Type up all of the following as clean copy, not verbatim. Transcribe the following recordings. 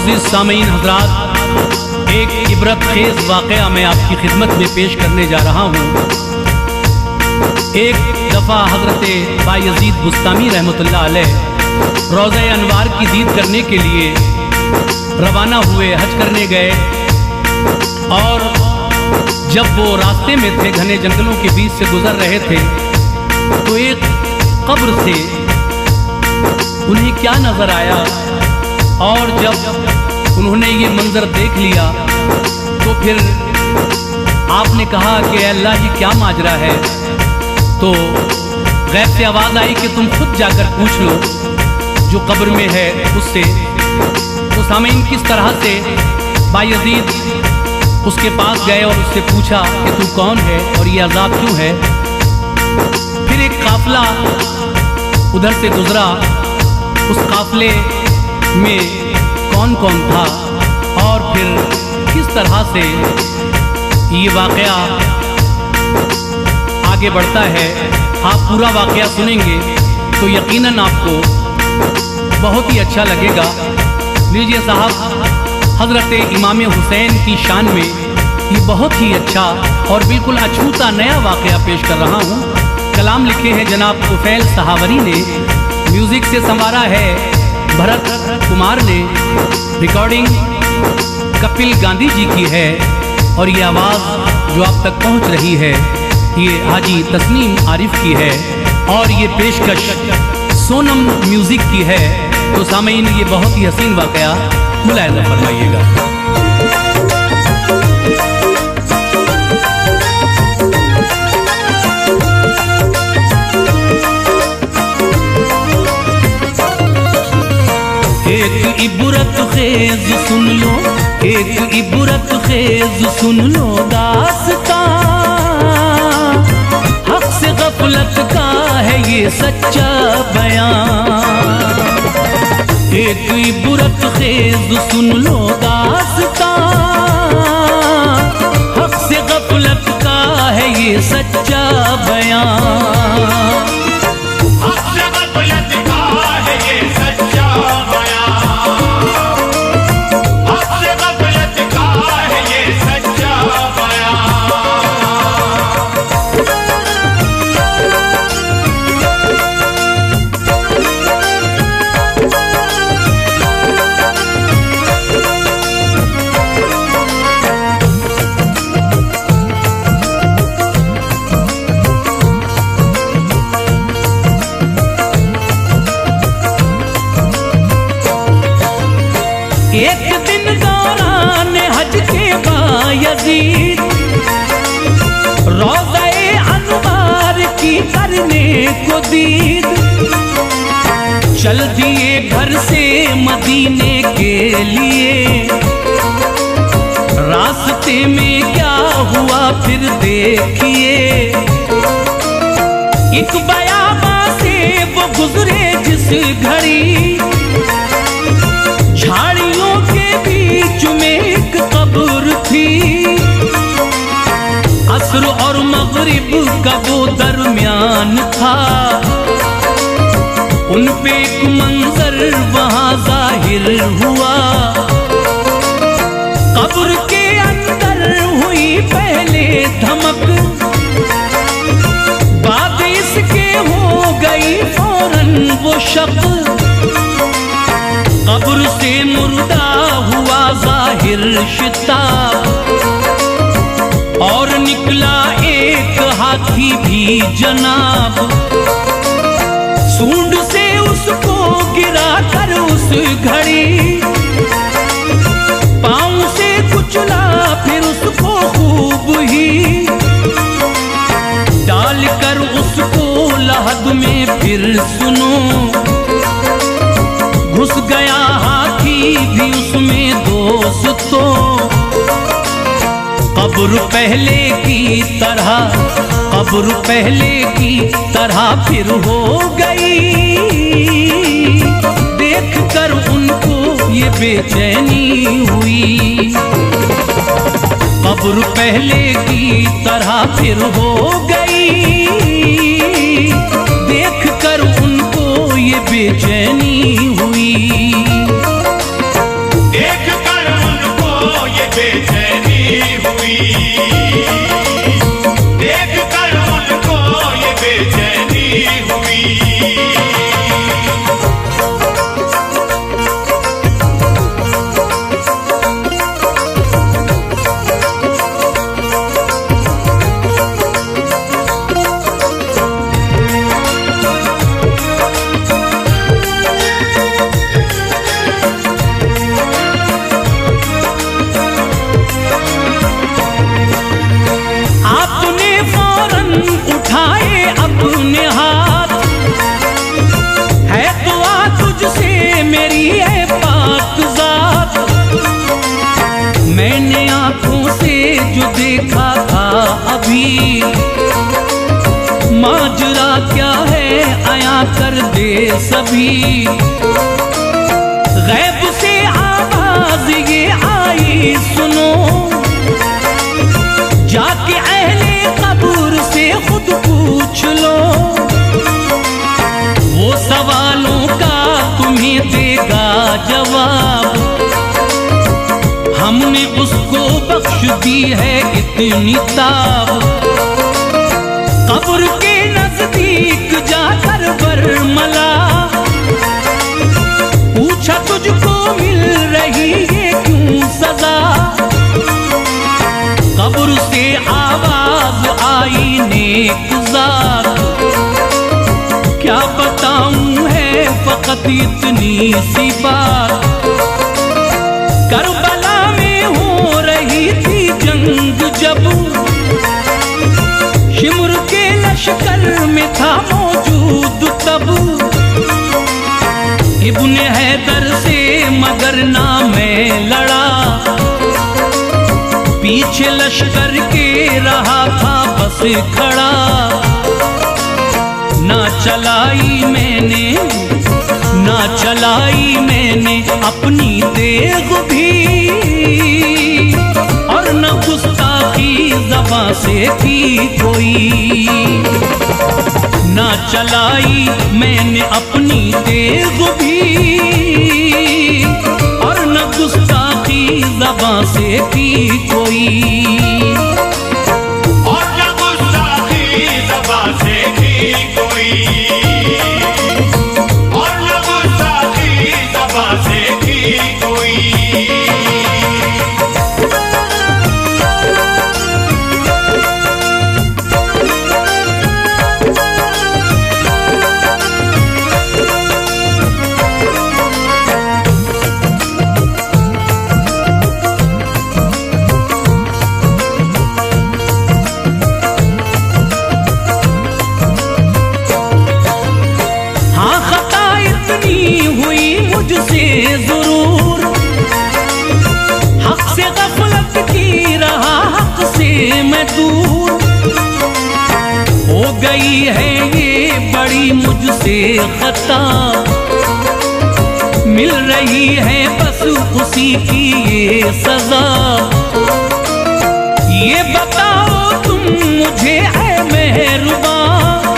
मोअज़्ज़िज़ सामीन हज़रात, एक इबरत खेज़ वाक़या मैं आपकी खिदमत में पेश करने जा रहा हूँ। एक दफ़ा हज़रत बायज़ीद बुस्तामी रहमतुल्लाह अलैह रोज़ा अनवार की दीद करने के लिए रवाना हुए, हज करने गए। और जब वो रास्ते में थे, घने जंगलों के बीच से गुजर रहे थे, तो एक कब्र से उन्हें क्या नज़र आया। और जब उन्होंने ये मंजर देख लिया तो फिर आपने कहा कि अल्लाह जी क्या माजरा है। तो गैब से आवाज़ आई कि तुम खुद जाकर पूछ लो जो कब्र में है उससे। तो सामीन किस तरह से बायज़ीद उसके पास गए और उससे पूछा कि तू कौन है और ये अजाब क्यों है। फिर एक काफिला उधर से गुजरा, उस काफिले में कौन कौन था और फिर किस तरह से ये वाक़या आगे बढ़ता है। आप पूरा वाक़या सुनेंगे तो यकीनन आपको बहुत ही अच्छा लगेगा। लीजिए साहब, हज़रत इमाम हुसैन की शान में ये बहुत ही अच्छा और बिल्कुल अछूता नया वाक़या पेश कर रहा हूँ। कलाम लिखे हैं जनाब तुफैल सहावरी ने, म्यूज़िक से संवारा है भरत कुमार ने, रिकॉर्डिंग कपिल गांधी जी की है। और ये आवाज़ जो आप तक पहुँच रही है ये हाजी तस्नीम आरिफ की है और ये पेशकश सोनम म्यूज़िक की है। तो सामीन ये बहुत ही हसीन वाक़या मुलाहिज़ा फरमाइएगा। एक इबरत खेज़ सुन लो, एक इबरत खेज़ सुन लो दास्तां, हक़ से गफलत का है ये सच्चा बयान। एक इबरत खेज़ सुन लो दास्तां, हक़ से गफलत का है ये सच्चा बयान। एक दिन दौरान हज के बायज़ीद रोज़ाए अनवार की करने को दीद, चल दिए घर से मदीने के लिए। रास्ते में क्या हुआ फिर देखिए, एक बयाबा से वो गुजरे जिस घड़ी, झाड़ियों के बीच में एक कब्र थी। असर और मगरिब का वो दरमियान था, उन पे एक मंजर वहां जाहिर हुआ। कब्र के अंदर हुई पहले धमक, बाद इसके हो गई फौरन वो शक। कब्र से मुर्दा हुआ जाहिर शिताब, और निकला एक हाथी भी जनाब। सूंड से उसको गिरा कर उस घड़ी, पांव से कुचला फिर उसको खूब ही, डाल कर उसको लहद में फिर सुनो, घुस गया हाथी भी उसमें दोस्तों। कब्र पहले की तरह, कब्र पहले की तरह फिर हो गई। देख कर उनको ये बेचैनी हुई, कब्र पहले की तरह फिर हो गई। देख कर उनको ये बेचैनी हुई। मैंने आंखों से जो देखा था अभी, माजरा क्या है आया कर दे सभी। गैब से आवाज ये आई सुनो, जाके अहले कब्र से खुद पूछ लो। वो सवालों का तुम्हें देगा जवाब, हमने उसको बख्श दी है इतनी ताब। कब्र के नजदीक जाकर बरमला, पूछा तुझको मिल रही है क्यों सजा। कब्र से आवाज आई नेकज़ात, क्या बताऊं है फकत इतनी सी बात। करबला में हो रही थी जंग जब, शिमर के लश्कर में था मौजूद तब। इब्ने हैदर से मगर ना मैं लड़ा, पीछे लश्कर के रहा था बस खड़ा। ना चलाई मैंने अपनी तेग भी, और न गुस्ताखी ज़बां से की कोई। ना चलाई मैंने अपनी तेग भी, और न गुस्ताखी ज़बां से की कोई। मुझसे जरूर हक से गफलत की रहा, हक से मैं दूर हो गई है ये बड़ी मुझसे खता। मिल रही है बस उसी की ये सजा। ये बताओ तुम मुझे ऐ मेहरबान,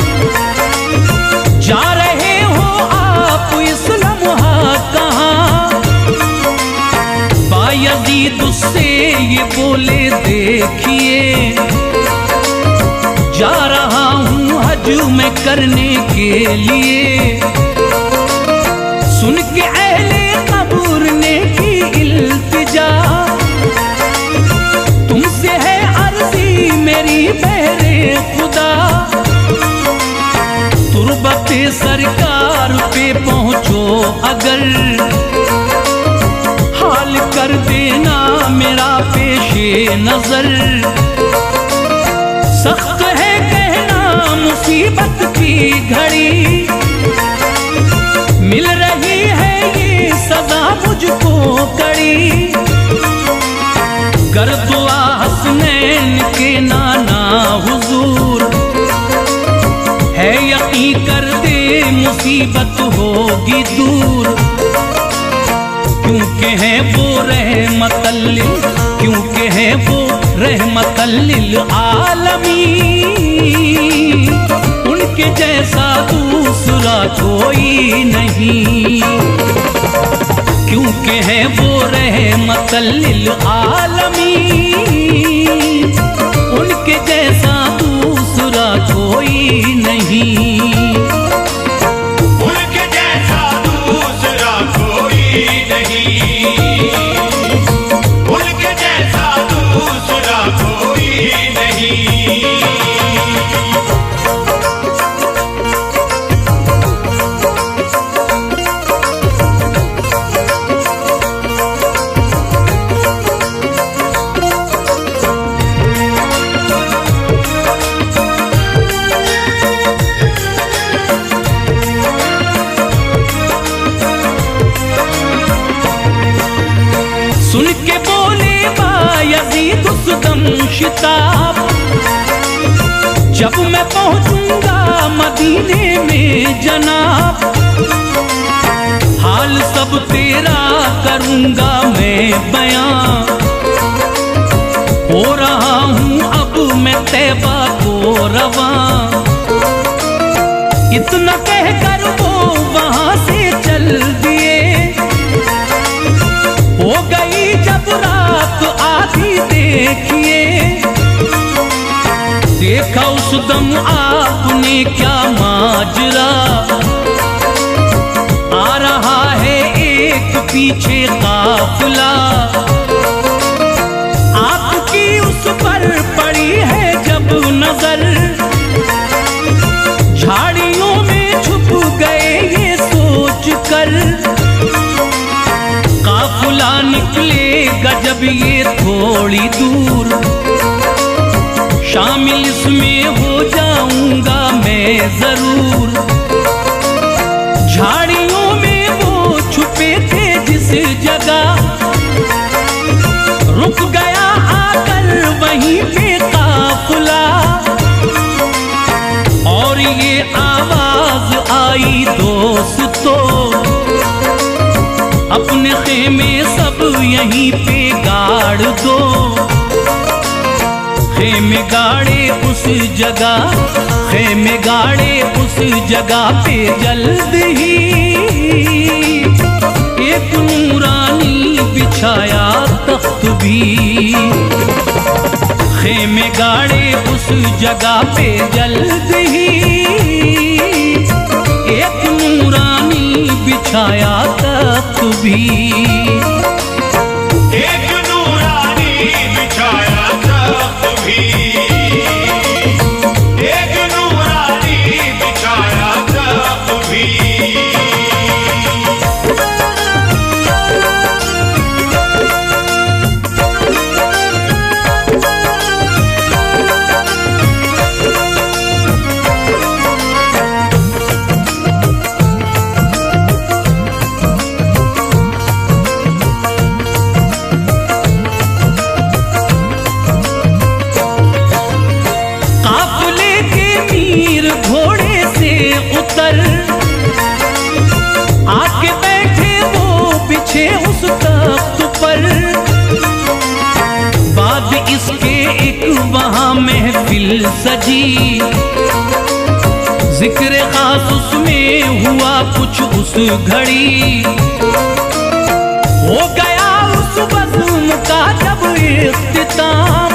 जा रहे हो आप इस लम्हा कहाँ। बायज़ीद उससे ये बोले देखिए, जा रहा हूँ हज मैं करने के लिए। सुन के अहले कब्र ने की इल्तिजा, तुमसे है अर्ज़ी मेरी बहरे खुदा। तुरबते सरकार पे पहुँचो अगर, हाल कर देना मेरा पेशे नजर। सख्त है कहना मुसीबत की घड़ी, मिल रही है ये सजा मुझको कड़ी। कर दुआ हसनैन के नाना हुजूर, है यकीन कर दे मुसीबत होगी दूर। क्योंकि है वो रहमतल लिल, क्योंकि है वो रहमतल लिल आलमीन। उनके जैसा दूसरा कोई नहीं, क्योंकि है वो रहमतल लिल आलमीन। उनके जैसा दूसरा कोई नहीं। सुन के बोले बायजीद उस दम शिताब, जब मैं पहुंचूंगा मदीने में जनाब, हाल सब तेरा करूंगा मैं बयां, हो रहा हूं अब मैं तैबा को रवां। इतना कहकर वो वहां से चल दिए, हो गई जब रात आधी देखिए, देखा उस दम आपने क्या माजरा, आ रहा है एक पीछे काफिला, आपकी उस पर पड़ी है जब नजर, झाड़ियों में छुप गए ये सोच कर, काफिला निकलेगा जब ये थोड़ी दूर, शामिल इसमें हो जाऊंगा मैं जरूर। झाड़ियों में वो छुपे थे जिस जगह, रुक गया आकर वहीं पे काफिला, और ये आवाज आई दोस्तों, अपने खेमे सब यहीं पे गाड़ दो, खेमे गाड़े उस जगह, खेमे गाड़े उस जगह पे जल्द ही, एक नूरानी बिछाया तख्त भी, खेमे गाड़े उस जगह पे जल्द ही, एक नूरानी बिछाया तख्त भी, एक नूरानी बिछाया तख्त भी, एक नूरानी बिछाया तख्त भी। घोड़े से उतर आके बैठे वो पीछे उस तख्त पर, बाद इसके एक वहां महफिल सजी, जिक्र खास उसमें हुआ कुछ उस घड़ी, हो गया उस बज़्म का जब इख्तिताम,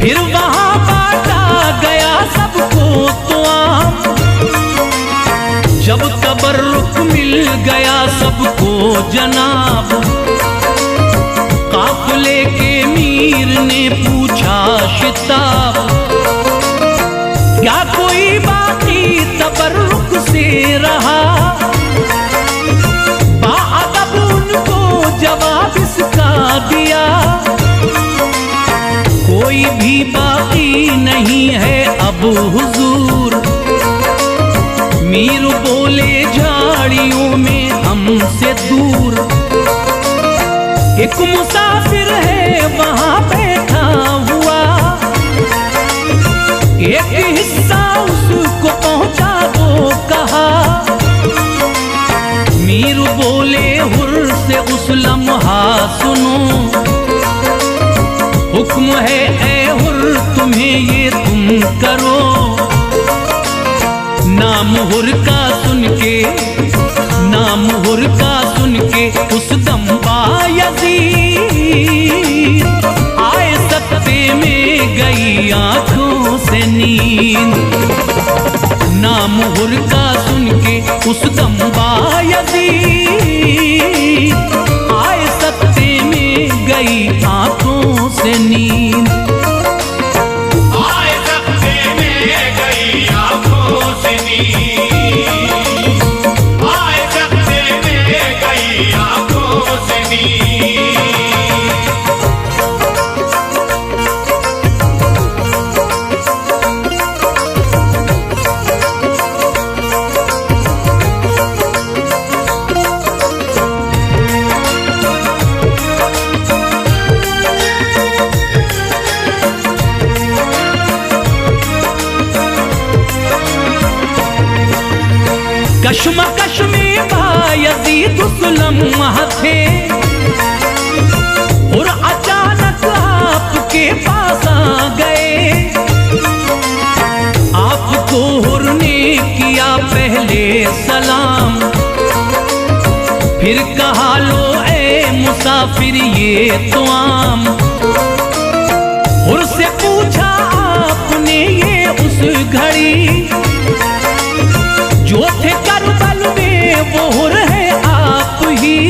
फिर वहां बांटा गया सबको तो आम, जब तबर्रुक मिल गया सबको जनाब, काफिले के मीर ने पूछा शिताब, क्या कोई बाकी तबर्रुक से रहा, बाअदब उनको जवाब इसका दिया, कोई भी बाकी नहीं है अब हुजूर, मीर बोले झाड़ियों में हमसे दूर, एक मुसाफिर है वहां बैठा हुआ, एक हिस्सा उसको पहुंचा दो कहा, मीर बोले हुर से उस लम्हा सुनो, हुक्म है ऐ हुर तुम्हें ये तुम करो, नाम हुर का सुन के, नाम हुर का सुन के उस दम बायजीद आए सत्ते में गई आंखों से नींद, नाम हुर का सुन के उस दम बायजीद आए सत्ते में गई आंखों से नींद, आए सत्ते में गई आंखों से नींद, आए सत्ते में गई आंखों से नींद। कश्मकश में बायजीद उस लम्हा थे और अचानक आपके पास आ गए। आपको हुर ने किया पहले सलाम, फिर कहा लो ए मुसाफिर ये तो आम। हुर से पूछा आपने ये उस घड़ी, जो थे करबल में वो हुर है आप ही।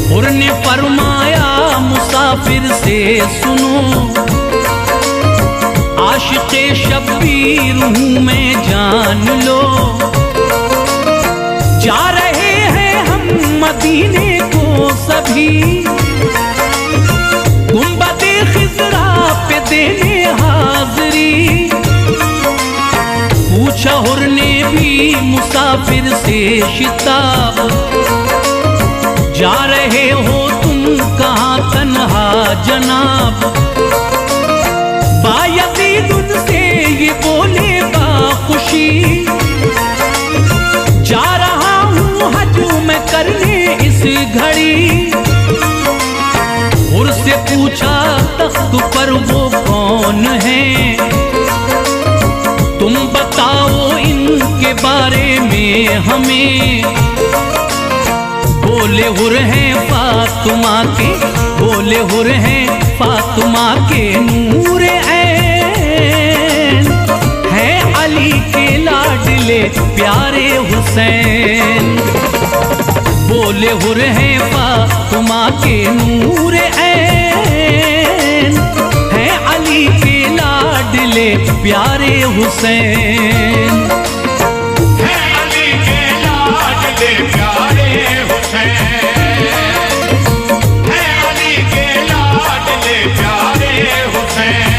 हुर ने फरमाया मुसाफिर से सुनो, आशिक़े शब्बीर हूँ मैं जान लो। जा रहे हैं हम मदीने को सभी, गुंबदे खिज़रा पे देने हाज़री। पूछा हुर ने भी मुसाफिर से शिताब, जा रहे हो तुम कहाँ तन्हा जनाब। बायजीद उनसे ये बोले बाखुशी, जा रहा हूँ हज मैं करने इस घड़ी। हुर से पूछा तख्त पर वो कौन है, तुम बताओ इनके बारे में हमें। बोले हुर हैं फातिमा के, बोले हुर हैं फातिमा के नूर ऐन, हैं अली के लाडले प्यारे हुसैन। बोले हुर हैं फातिमा के नूर ऐन, हैं अली के लाडले प्यारे हुसैन। है अली के लाडले प्यारे हुसैन, है अली के लाडले प्यारे हुसैन।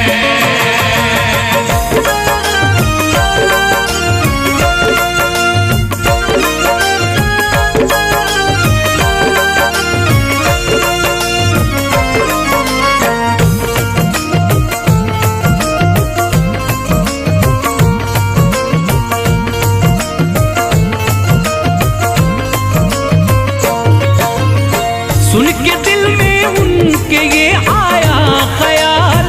सुन के दिल में उनके ये आया ख्याल,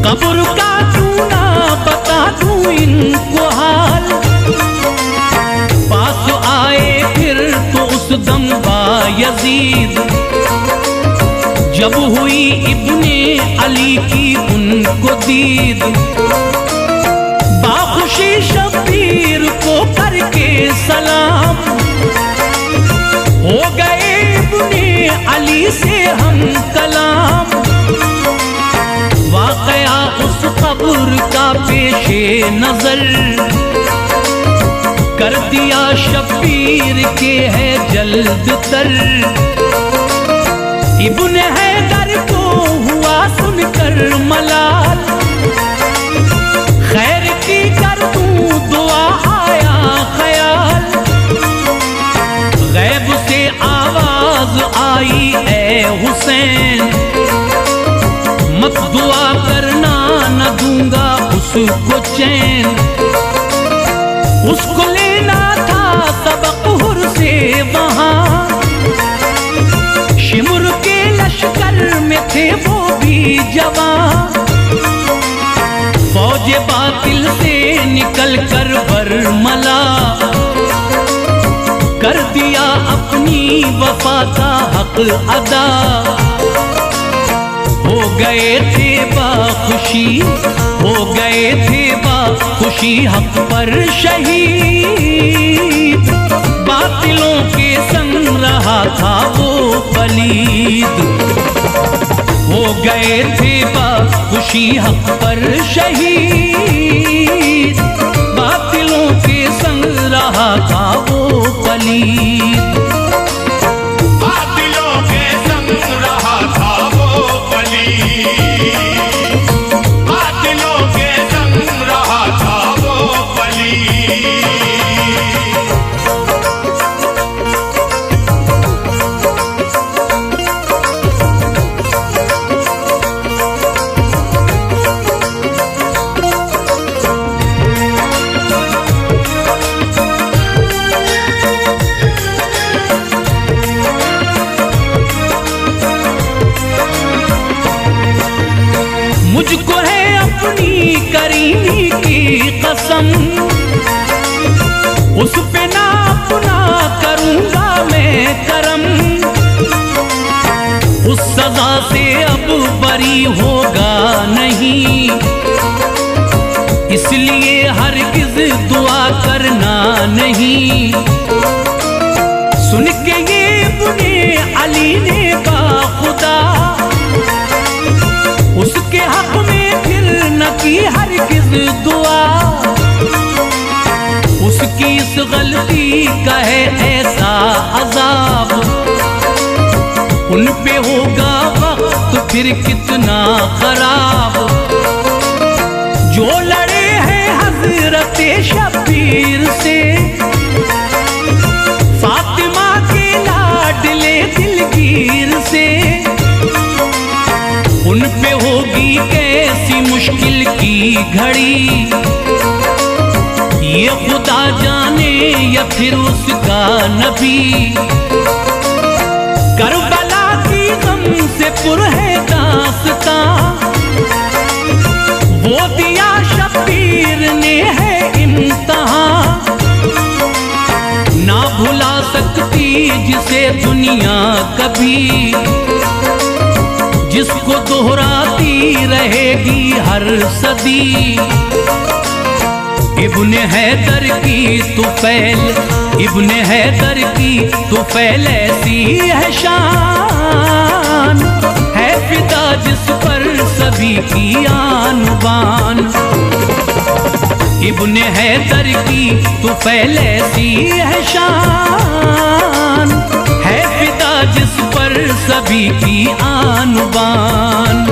कब्र का क्यों ना बता दूं इनको हाल। पास आए फिर तो उस दम बायजीद, जब हुई इब्ने अली की उनको दीद। बाखुशी शब्बीर को करके सलाम, हो गए इब्ने अली से हम कलाम। वाक़या उस कब्र का पेशे नजर, कर दिया शब्बीर के है जल्द तर। इब्ने हैदर को हुआ सुनकर मलाल, खैर की कर दूं दुआ आया ख्याल। गैब से आवाज आई ए हुसैन, मत दुआ करना न दूंगा उसको चैन। उसको लेना था सबक हुर से वहां, शिमुर के लश्कर में थे वो भी जवान। फौज बातिल से निकल कर बरमला, कर दिया अपनी वफा का हक अदा। हो गए थे बाखुशी, हो गए थे बाखुशी हक पर शहीद। बातिलों के संग रहा था वो पलीद, हो गए थे बाखुशी हक पर शहीद। बातिलों के संग रहा था वो पलीद, बातिलों के संग रहा था वो पलीद, बातिलों के संग रहा था वो पलीद। कसम, उस पे ना अपना करूंगा मैं करम। उस सजा से अब बरी होगा नहीं, इसलिए हरगिज़ दुआ करना नहीं। सुन के ये बुने अली ने बाखुदा, उसके हक में फिर न की हरगिज़ दुआ। उसकी इस गलती का है ऐसा अजाब, उन पे होगा वक्त फिर कितना खराब। जो लड़े हैं हजरत शब्बीर से, फातिमा के लाडले दिलगीर से, उन पे होगी कैसी मुश्किल की घड़ी। ये खुदा जाने या फिर उसका नबी। करबला की गम से पुर है दास्तां, वो दिया शब्बीर ने है इम्तिहान। ना भुला सकती जिसे दुनिया कभी, जिसको दोहराती रहेगी हर सदी। इब्ने हैदर की तुफैल, इब्ने हैदर की तुफैल ऐसी है शान, है फिदा जिस पर सभी की आन बान। इब्ने हैदर की तुफैल ऐसी है शान, है फिदा जिस पर सभी की आन बान।